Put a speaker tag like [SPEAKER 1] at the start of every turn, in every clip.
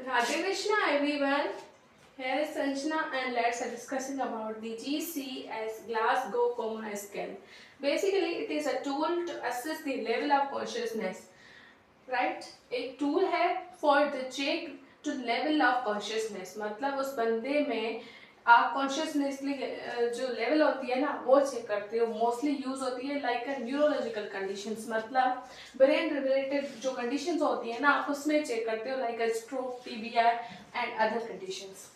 [SPEAKER 1] Radhe Krishna everyone. Here is Sanjana and let's discussing about the GCS Glasgow Coma Scale. Basically, it is a tool to assess the level of consciousness. Right? एक tool है for the check to level of consciousness. मतलब उस बंदे में आप कॉन्शियसनेसली जो level होती है ना वो चेक करते हो. मोस्टली यूज होती है लाइक न्यूरोलॉजिकल कंडीशंस, मतलब ब्रेन रिलेटेड जो कंडीशंस होती है ना आप उसमें चेक करते हो like stroke, TBI and other conditions.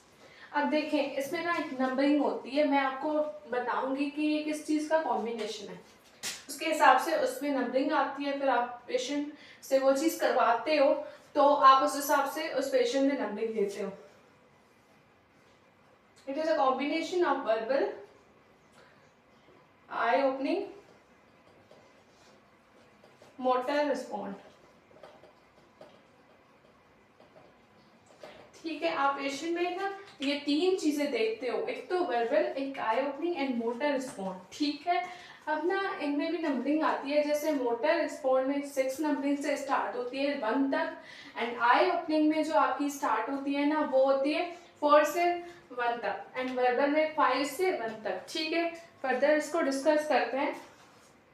[SPEAKER 1] अब देखें इसमें ना एक नंबरिंग होती है, मैं आपको बताऊंगी कि ये किस चीज़ का कॉम्बिनेशन है, उसके हिसाब से उसमें नंबरिंग आती है. फिर आप पेशेंट से वो चीज़ करवाते हो तो आप उस हिसाब से उस पेशेंट में नंबरिंग देते हो. It is a combination of verbal, eye opening, motor response. ठीक है, आप पेशेंट में ना ये तीन चीजें देखते हो, एक तो वर्बल, एक आई ओपनिंग एंड मोटर रिस्पॉन्ड. ठीक है, अब ना इनमें भी नंबरिंग आती है. जैसे मोटर रिस्पॉन्ड में 6 नंबरिंग से स्टार्ट होती है 1 तक, एंड आई ओपनिंग में जो आपकी स्टार्ट होती है ना वो होती है 4 से 1 तक, एंड वर्बल में 5 से 1 तक. ठीक है, फर्दर इसको डिस्कस करते हैं.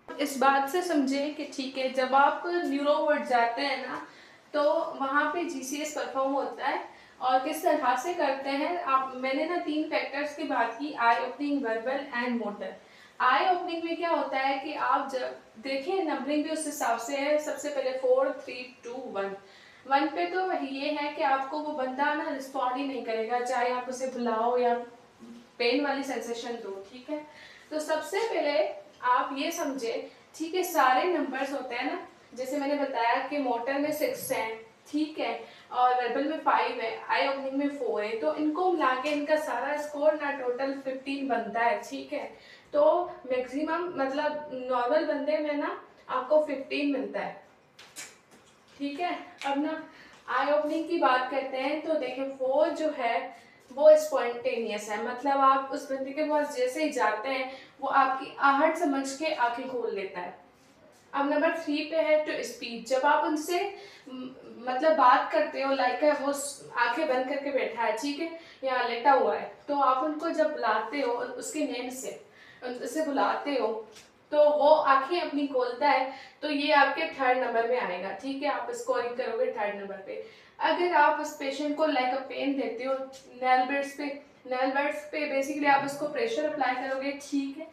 [SPEAKER 1] इस बात से समझे कि ठीक है जब आप न्यूरो वर्ड जाते हैं ना तो वहाँ पे जीसीएस परफॉर्म होता है. और किस तरह से करते हैं आप, मैंने ना 3 फैक्टर्स की बात की, eye opening, verbal and motor. Eye opening में क्या होता है कि आप जब देखिए नंबरिंग भी उस हिसाब से है. सबसे पहले 4 3 2 1. 1 पे तो ये है कि आपको वो बंदा ना रिस्पॉन्ड ही नहीं करेगा चाहे आप उसे बुलाओ या पेन वाली सेंसेशन दो. ठीक है, तो सबसे पहले आप ये समझे, ठीक है, सारे नंबर्स होते हैं ना, जैसे मैंने बताया कि मोटर में 6 है, ठीक है, और वर्बल में 5 है, आई ओपनिंग में 4 है, तो इनको मिला के इनका सारा स्कोर ना टोटल 15 बनता है. ठीक है, तो मैक्सिमम मतलब नॉर्मल बंदे में ना आपको 15 मिलता है. ठीक है, अब ना आई ओपनिंग की बात करते हैं तो देखें 4 जो है वो स्पॉन्टेनियस है, मतलब आप उस बंदे के पास जैसे ही जाते हैं वो आपकी आहट समझ के आंखें खोल लेता है. अब नंबर 3 पे है टू स्पीच. जब आप उनसे मतलब बात करते हो लाइक वो आंखें बंद करके बैठा है, ठीक है, या लेटा हुआ है, तो आप उनको जब बुलाते हो उसके नेम से उसे बुलाते हो तो वो आंखें अपनी खोलता है, तो ये आपके 3rd नंबर में आएगा. ठीक है, आप स्कोरिंग करोगे 3rd नंबर पे. अगर आप उस पेशेंट को लाइक पेन देते हो नेल बेड्स पे बेसिकली आप उसको प्रेशर अप्लाई करोगे. ठीक है,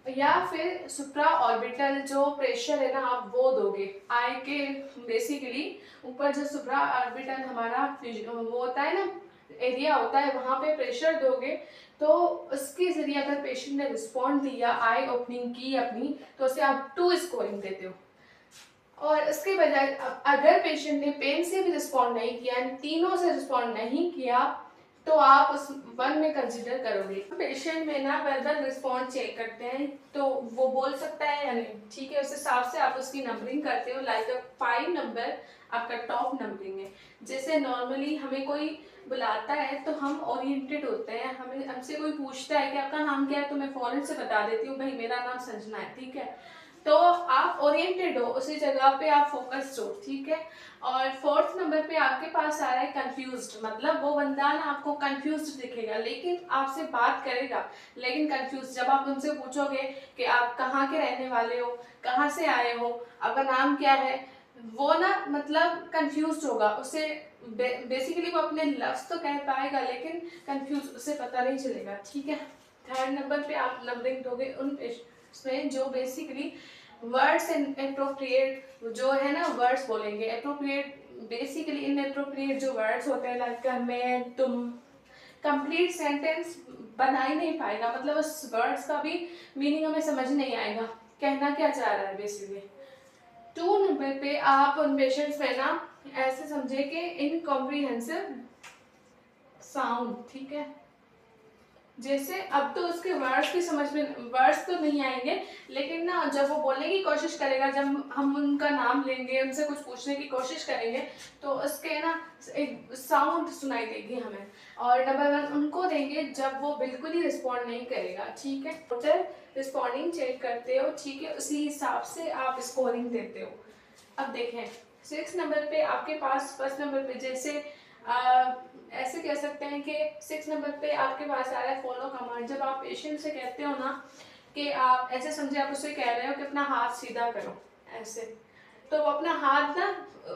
[SPEAKER 1] या फिर सुप्रा ऑर्बिटल जो प्रेशर है ना आप वो दोगे आई के बेसिकली ऊपर. जो सुप्रा ऑर्बिटल हमारा वो होता है ना एरिया होता है, वहाँ पे प्रेशर दोगे तो उसके जरिए अगर पेशेंट ने रिस्पॉन्ड दिया आई ओपनिंग की अपनी तो उसे आप 2 स्कोरिंग देते हो. और इसके बजाय अगर पेशेंट ने पेन से भी रिस्पॉन्ड नहीं किया, तीनों से रिस्पॉन्ड नहीं किया, तो आप उस 1 में कंसीडर करोगे. पेशेंट में ना वर्बल रिस्पॉन्स चेक करते हैं तो वो बोल सकता है या नहीं. ठीक है, उस हिसाब से आप उसकी नंबरिंग करते हो लाइक 5 नंबर आपका टॉप नंबरिंग है. जैसे नॉर्मली हमें कोई बुलाता है तो हम ओरिएंटेड होते हैं, हमें हमसे कोई पूछता है कि आपका नाम क्या है तो मैं फौरन से बता देती हूँ भाई मेरा नाम संजना है. ठीक है, तो आप ओरिएंटेड हो, उसी जगह पे आप फोकस्ड हो. ठीक है, और 4th नंबर पे आपके पास आ रहा है कंफ्यूज्ड, मतलब वो बंदा ना आपको कंफ्यूज्ड दिखेगा लेकिन आपसे बात करेगा लेकिन कंफ्यूज. जब आप उनसे पूछोगे कि आप कहाँ के रहने वाले हो, कहाँ से आए हो, आपका नाम क्या है, वो ना मतलब कंफ्यूज होगा. उसे बेसिकली वो अपने लफ्ज तो कह पाएगा लेकिन कंफ्यूज, उसे पता नहीं चलेगा. ठीक है, 3rd नंबर पे आप नंबरिंग दोगे उन उसमें जो बेसिकली वर्ड्स इनअप्रोप्रिएट जो है ना वर्ड्स बोलेंगे. अप्रोप्रिएट बेसिकली इनअप्रोप्रिएट जो वर्ड्स होते हैं लाइक मैं तुम, कंप्लीट सेंटेंस बना ही नहीं पाएगा, मतलब उस वर्ड्स का भी मीनिंग हमें समझ नहीं आएगा कहना क्या चाह रहा है बेसिकली. 2 नंबर पे आप उन पेशेंट्स में ना ऐसे समझे कि इनकॉम्प्रिहेंसिव साउंड. ठीक है, जैसे अब तो उसके वर्ड्स भी समझ में, वर्ड्स तो नहीं आएंगे लेकिन ना जब वो बोलने की कोशिश करेगा, जब हम उनका नाम लेंगे, उनसे कुछ पूछने की कोशिश करेंगे तो उसके ना एक साउंड सुनाई देगी हमें. और नंबर 1 उनको देंगे जब वो बिल्कुल ही रिस्पॉन्ड नहीं करेगा. ठीक है, टोटल रिस्पॉन्डिंग चेक करते हो. ठीक है, उसी हिसाब से आप स्कोरिंग देते हो. अब देखें 6 नंबर पे आपके पास 1st नंबर पे जैसे ऐसे कह सकते हैं कि 6 नंबर पे आपके पास आ रहा है फॉलो कमांड। जब आप पेशेंट से कहते हो ना कि आप ऐसे समझे, आप उससे कह रहे हो कि अपना हाथ सीधा करो ऐसे, तो वो अपना हाथ ना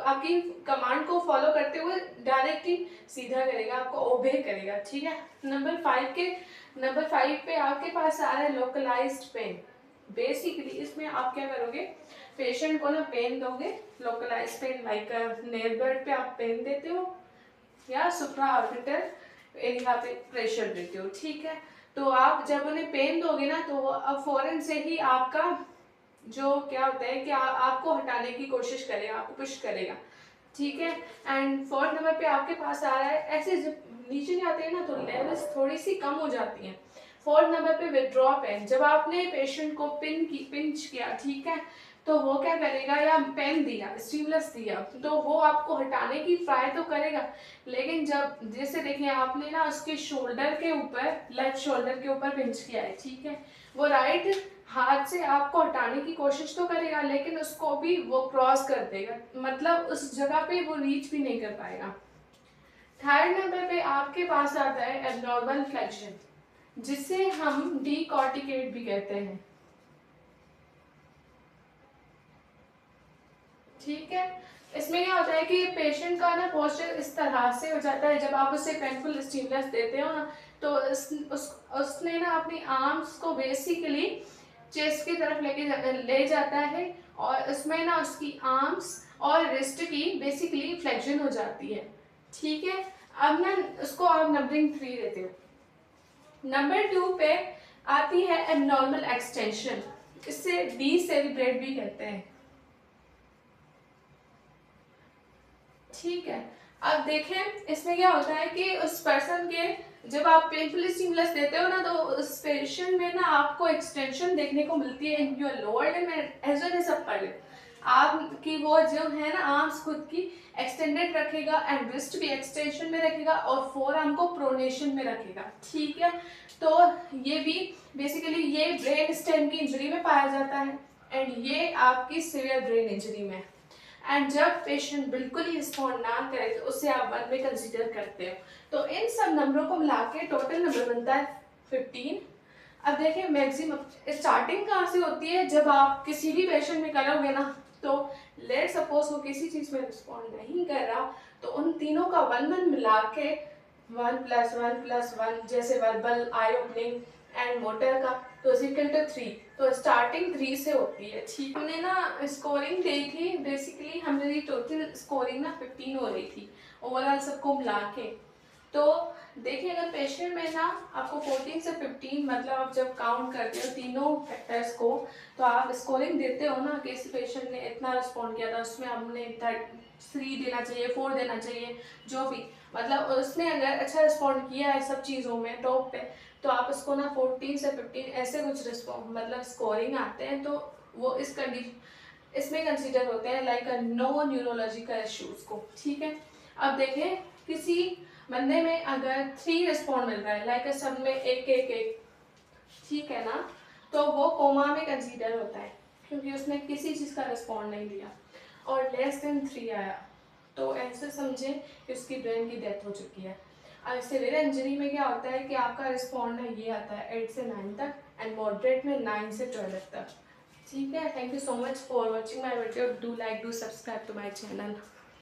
[SPEAKER 1] आपकी कमांड को फॉलो करते हुए डायरेक्टली सीधा करेगा, आपको ओबे करेगा, ठीक है। नंबर 5 पे आपके पास आ रहा है लोकलाइज्ड पेन। बेसिकली इसमें आप क्या करोगे, पेशेंट को ना पेन दोगे, localised pen like nail bed पे आप पेन देते हो या सुप्रा ऑर्बिटल यहाँ पे प्रेशर देते हो, ठीक है। तो आप जब उन्हें पेन दोगे ना तो अब फौरन से ही आपका जो क्या होता है कि आपको हटाने की कोशिश करेगा, आपको पुश करेगा, ठीक है। एंड 4th नंबर पे आपके पास आ रहा है, ऐसे जब नीचे जाते हैं ना तो लेवल्स थोड़ी सी कम हो जाती हैं। 4th नंबर पे विथड्रॉ पेन, जब आपने पेशेंट को पिंच किया, ठीक है, तो वो क्या करेगा, या पेन दिया, स्टीमुलस दिया, तो वो आपको हटाने की ट्राई तो करेगा, लेकिन जब जैसे देखिए आपने ना उसके शोल्डर के ऊपर, लेफ्ट शोल्डर के ऊपर पिंच किया है, ठीक है, वो राइट हाथ से आपको हटाने की कोशिश तो करेगा, लेकिन उसको भी वो क्रॉस कर देगा, मतलब उस जगह पे वो रीच भी नहीं कर पाएगा। 3rd नंबर पे आपके पास आता है एब्नॉर्मल फ्लेक्शन, जिसे हम डीकॉर्टिकेट भी कहते हैं, ठीक है। इसमें क्या होता है कि पेशेंट का ना पोस्चर इस तरह से हो जाता है, जब आप उसे पेनफुल स्टिमुलस देते हो ना तो उसने ना अपनी आर्म्स को बेसिकली चेस्ट की तरफ ले जाता है, और उसमें ना उसकी आर्म्स और रिस्ट की बेसिकली फ्लेक्शन हो जाती है, ठीक है। अब ना उसको आप नंबरिंग 3 देते हो। नंबर 2 पे आती है एबनॉर्मल एक्सटेंशन, इसे डी सेलिब्रेट भी कहते हैं, ठीक है। अब देखें इसमें क्या होता है कि उस पर्सन के, जब आप पेनफुल स्टिमुलस देते हो ना तो उस पेशेंट में ना आपको एक्सटेंशन देखने को मिलती है in your lower limb as well as upper limb. आपकी वो जो है ना आर्म्स खुद की एक्सटेंडेड रखेगा एंड रिस्ट भी एक्सटेंशन में रखेगा और फोर आर्म को प्रोनेशन में रखेगा, ठीक है। तो ये भी बेसिकली ये ब्रेन स्टेम की इंजरी में पाया जाता है एंड ये आपकी सीवियर ब्रेन इंजरी में। एंड जब पेशेंट बिल्कुल ही रिस्पॉन्ड ना करे तो उसे आप 1 में कंसीडर करते हो। तो इन सब नंबरों को मिला के टोटल नंबर बनता है 15। अब देखिए मैक्सिमम स्टार्टिंग कहाँ से होती है, जब आप किसी भी पेशेंट में करोगे ना तो लेट सपोज वो किसी चीज़ में रिस्पॉन्ड नहीं कर रहा तो उन तीनों का 1 मिला के 1+1+1 जैसे verbal, I opening and motor का तो इक्वल टू 3। तो स्टार्टिंग 3 से होती है, ठीक। हमने ना स्कोरिंग दी थी, बेसिकली हमारी टोटल स्कोरिंग ना 15 हो रही थी ओवरऑल सबको मिला के। तो देखिए अगर पेशेंट में ना आपको 14 से 15 मतलब आप जब काउंट करते हो तीनों फैक्टर्स को तो आप स्कोरिंग देते हो ना कि इस पेशेंट ने इतना रिस्पॉन्ड किया था, उसमें हमने 3 देना चाहिए, 4 देना चाहिए, जो भी मतलब उसने अगर अच्छा रिस्पॉन्ड किया है सब चीज़ों में टॉप पे तो आप उसको ना 14 से 15 ऐसे कुछ रिस्पॉन्ड मतलब स्कोरिंग आते हैं, तो वो इस कंडीशन इसमें कंसीडर होते हैं लाइक नो न्यूरोलॉजिकल इश्यूज को, ठीक है। अब देखें किसी बंदे में अगर 3 रिस्पॉन्ड मिल रहा है लाइक सब में एक, ठीक है ना, तो वो कोमा में कंसीडर होता है क्योंकि उसने किसी चीज़ का रिस्पॉन्ड नहीं दिया, और लेस देन 3 आया तो ऐसे समझे कि उसकी ब्रेन की डेथ हो चुकी है। अब सिवियर इंजरी में क्या होता है कि आपका रिस्पॉन्ड है ये आता है 8 से 9 तक एंड मॉडरेट में 9 से 12 तक, ठीक है। Thank you so much for watching my video, do like, do subscribe to my channel.